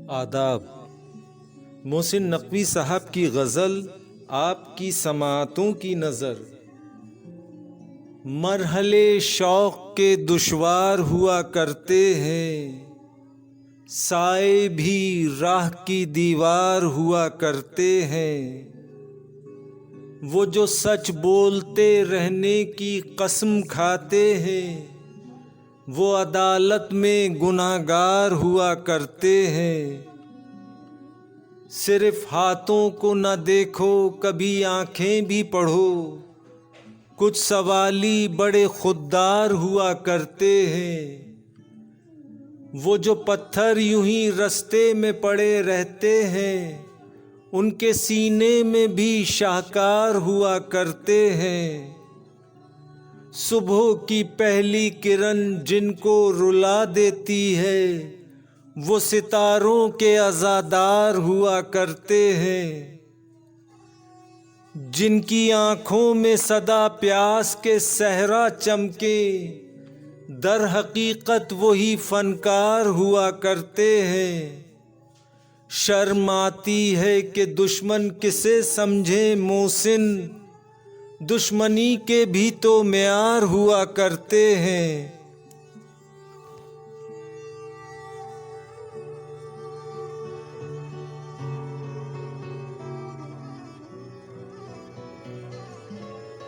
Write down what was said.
आदाब। मोहसिन नकवी साहब की गज़ल आपकी समाअतों की नज़र। मरहले शौक़ के दुश्वार हुआ करते हैं, साए भी राह की दीवार हुआ करते हैं। वो जो सच बोलते रहने की कसम खाते हैं, वो अदालत में गुनाहगार हुआ करते हैं। सिर्फ हाथों को न देखो, कभी आंखें भी पढ़ो, कुछ सवाली बड़े खुददार हुआ करते हैं। वो जो पत्थर यूं ही रास्ते में पड़े रहते हैं, उनके सीने में भी शाहकार हुआ करते हैं। सुबह की पहली किरण जिनको रुला देती है, वो सितारों के अज़ादार हुआ करते हैं। जिनकी आँखों में सदा प्यास के सहरा चमके, दर हकीकत वही फनकार हुआ करते हैं। शर्म आती है कि दुश्मन किसे समझे मोहसिन, दुश्मनी के भी तो मेयार हुआ करते हैं।